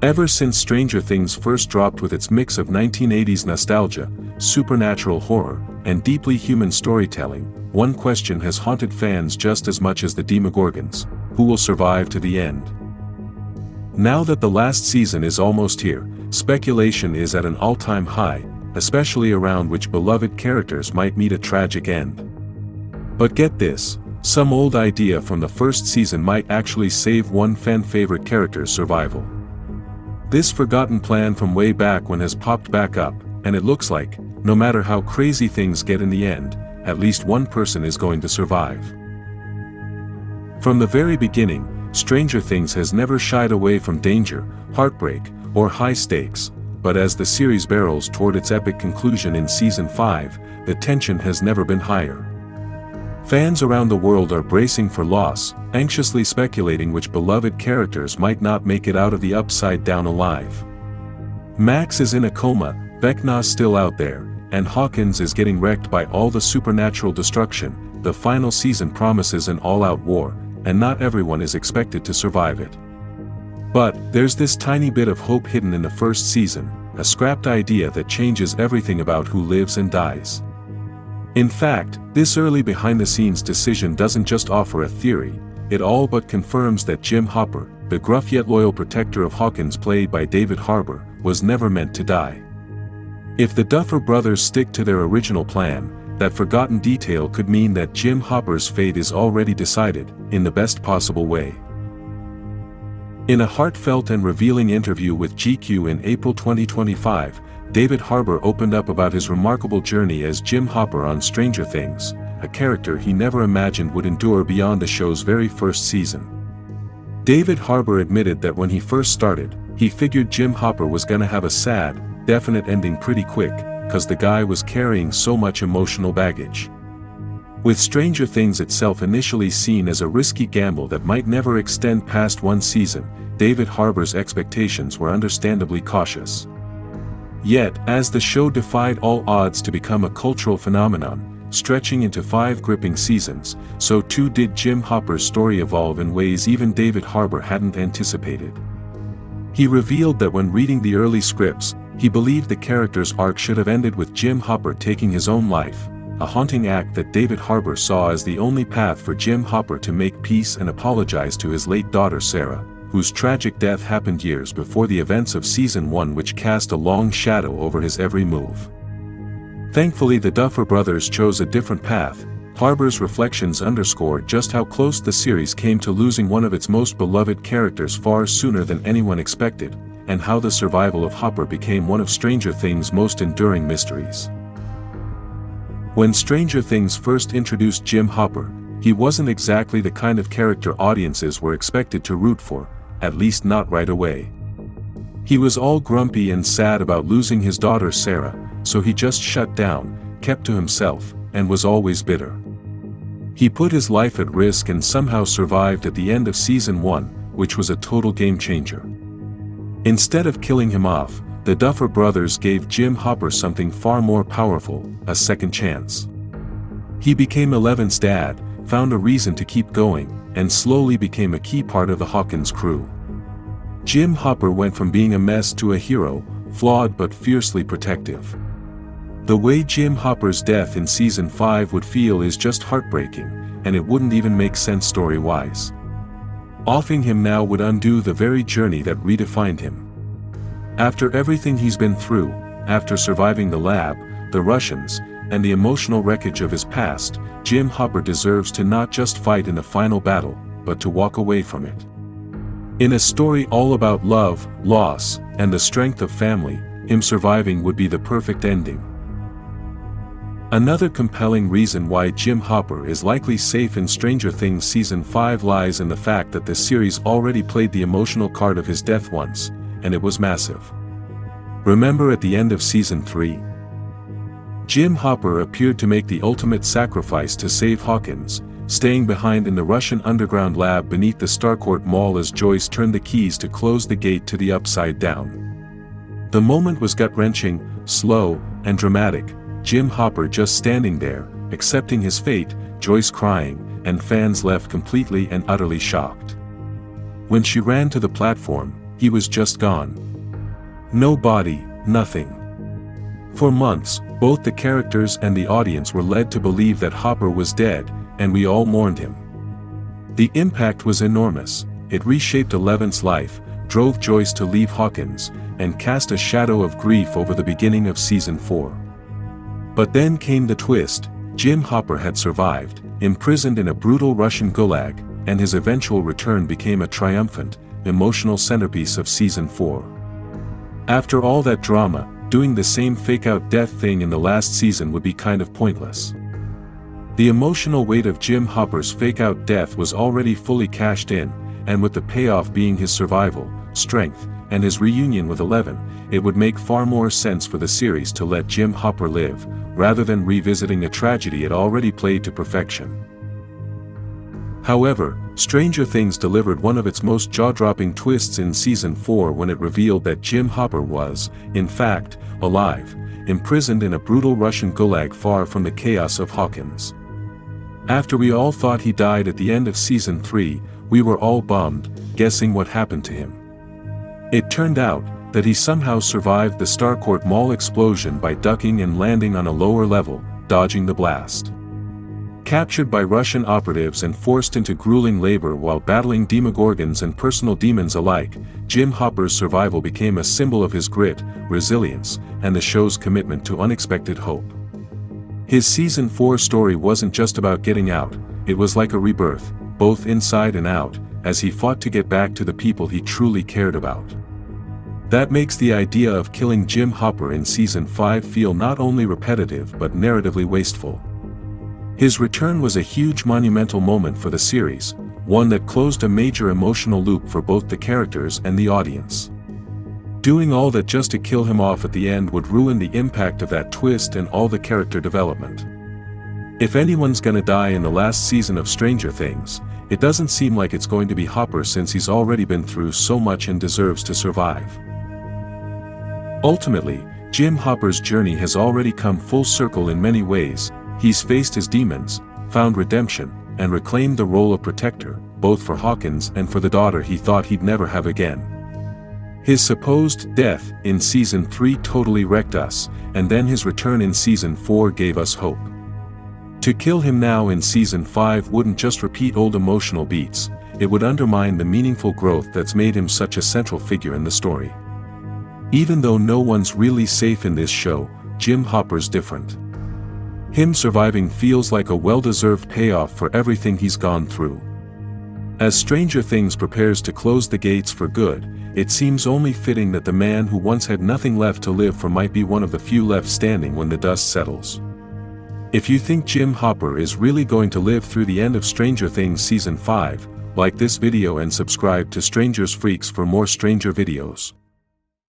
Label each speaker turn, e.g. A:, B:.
A: Ever since Stranger Things first dropped with its mix of 1980s nostalgia, supernatural horror, and deeply human storytelling, one question has haunted fans just as much as the Demogorgons: who will survive to the end? Now that the last season is almost here, speculation is at an all-time high, especially around which beloved characters might meet a tragic end. But get this, some old idea from the first season might actually save one fan-favorite character's survival. This forgotten plan from way back when has popped back up, and it looks like, no matter how crazy things get in the end, at least one person is going to survive. From the very beginning, Stranger Things has never shied away from danger, heartbreak, or high stakes, but as the series barrels toward its epic conclusion in Season 5, the tension has never been higher. Fans around the world are bracing for loss, anxiously speculating which beloved characters might not make it out of the Upside Down alive. Max is in a coma, Vecna's still out there, and Hawkins is getting wrecked by all the supernatural destruction. The final season promises an all-out war, and not everyone is expected to survive it. But there's this tiny bit of hope hidden in the first season, a scrapped idea that changes everything about who lives and dies. In fact, this early behind-the-scenes decision doesn't just offer a theory, it all but confirms that Jim Hopper, the gruff yet loyal protector of Hawkins played by David Harbour, was never meant to die. If the Duffer Brothers stick to their original plan, that forgotten detail could mean that Jim Hopper's fate is already decided, in the best possible way. In a heartfelt and revealing interview with GQ in April 2025, David Harbour opened up about his remarkable journey as Jim Hopper on Stranger Things, a character he never imagined would endure beyond the show's very first season. David Harbour admitted that when he first started, he figured Jim Hopper was gonna have a sad, definite ending pretty quick, cause the guy was carrying so much emotional baggage. With Stranger Things itself initially seen as a risky gamble that might never extend past one season, David Harbour's expectations were understandably cautious. Yet, as the show defied all odds to become a cultural phenomenon, stretching into 5 gripping seasons, so too did Jim Hopper's story evolve in ways even David Harbour hadn't anticipated. He revealed that when reading the early scripts, he believed the character's arc should have ended with Jim Hopper taking his own life, a haunting act that David Harbour saw as the only path for Jim Hopper to make peace and apologize to his late daughter Sarah, whose tragic death happened years before the events of Season 1, which cast a long shadow over his every move. Thankfully, the Duffer Brothers chose a different path. Harbour's reflections underscore just how close the series came to losing one of its most beloved characters far sooner than anyone expected, and how the survival of Hopper became one of Stranger Things' most enduring mysteries. When Stranger Things first introduced Jim Hopper, he wasn't exactly the kind of character audiences were expected to root for, at least not right away. He was all grumpy and sad about losing his daughter Sarah, so he just shut down, kept to himself, and was always bitter. He put his life at risk and somehow survived at the end of Season 1, which was a total game changer. Instead of killing him off, the Duffer Brothers gave Jim Hopper something far more powerful, a second chance. He became Eleven's dad, found a reason to keep going, and slowly became a key part of the Hawkins crew. Jim Hopper went from being a mess to a hero, flawed but fiercely protective. The way Jim Hopper's death in Season 5 would feel is just heartbreaking, and it wouldn't even make sense story-wise. Offing him now would undo the very journey that redefined him. After everything he's been through, after surviving the lab, the Russians, and the emotional wreckage of his past, Jim Hopper deserves to not just fight in the final battle, but to walk away from it. In a story all about love, loss, and the strength of family, him surviving would be the perfect ending. Another compelling reason why Jim Hopper is likely safe in Stranger Things Season 5 lies in the fact that the series already played the emotional card of his death once, and it was massive. Remember at the end of Season 3? Jim Hopper appeared to make the ultimate sacrifice to save Hawkins, staying behind in the Russian underground lab beneath the Starcourt Mall as Joyce turned the keys to close the gate to the Upside Down. The moment was gut-wrenching, slow, and dramatic, Jim Hopper just standing there, accepting his fate, Joyce crying, and fans left completely and utterly shocked. When she ran to the platform, he was just gone. No body, nothing. For months, both the characters and the audience were led to believe that Hopper was dead, and we all mourned him. The impact was enormous. It reshaped Eleven's life, drove Joyce to leave Hawkins, and cast a shadow of grief over the beginning of Season 4. But then came the twist. Jim Hopper had survived, imprisoned in a brutal Russian gulag, and his eventual return became a triumphant, emotional centerpiece of Season 4. After all that drama, doing the same fake-out death thing in the last season would be kind of pointless. The emotional weight of Jim Hopper's fake-out death was already fully cashed in, and with the payoff being his survival, strength, and his reunion with Eleven, it would make far more sense for the series to let Jim Hopper live, rather than revisiting a tragedy it already played to perfection. However, Stranger Things delivered one of its most jaw-dropping twists in Season 4 when it revealed that Jim Hopper was, in fact, alive, imprisoned in a brutal Russian gulag far from the chaos of Hawkins. After we all thought he died at the end of Season 3, we were all bummed, guessing what happened to him. It turned out that he somehow survived the Starcourt Mall explosion by ducking and landing on a lower level, dodging the blast. Captured by Russian operatives and forced into grueling labor while battling Demogorgons and personal demons alike, Jim Hopper's survival became a symbol of his grit, resilience, and the show's commitment to unexpected hope. His Season 4 story wasn't just about getting out, it was like a rebirth, both inside and out, as he fought to get back to the people he truly cared about. That makes the idea of killing Jim Hopper in Season 5 feel not only repetitive but narratively wasteful. His return was a huge monumental moment for the series, one that closed a major emotional loop for both the characters and the audience. Doing all that just to kill him off at the end would ruin the impact of that twist and all the character development. If anyone's gonna die in the last season of Stranger Things, it doesn't seem like it's going to be Hopper since he's already been through so much and deserves to survive. Ultimately, Jim Hopper's journey has already come full circle in many ways. He's faced his demons, found redemption, and reclaimed the role of protector, both for Hawkins and for the daughter he thought he'd never have again. His supposed death in Season 3 totally wrecked us, and then his return in Season 4 gave us hope. To kill him now in Season 5 wouldn't just repeat old emotional beats, it would undermine the meaningful growth that's made him such a central figure in the story. Even though no one's really safe in this show, Jim Hopper's different. Him surviving feels like a well-deserved payoff for everything he's gone through. As Stranger Things prepares to close the gates for good, it seems only fitting that the man who once had nothing left to live for might be one of the few left standing when the dust settles. If you think Jim Hopper is really going to live through the end of Stranger Things Season 5, like this video and subscribe to Strangers Freaks for more Stranger videos.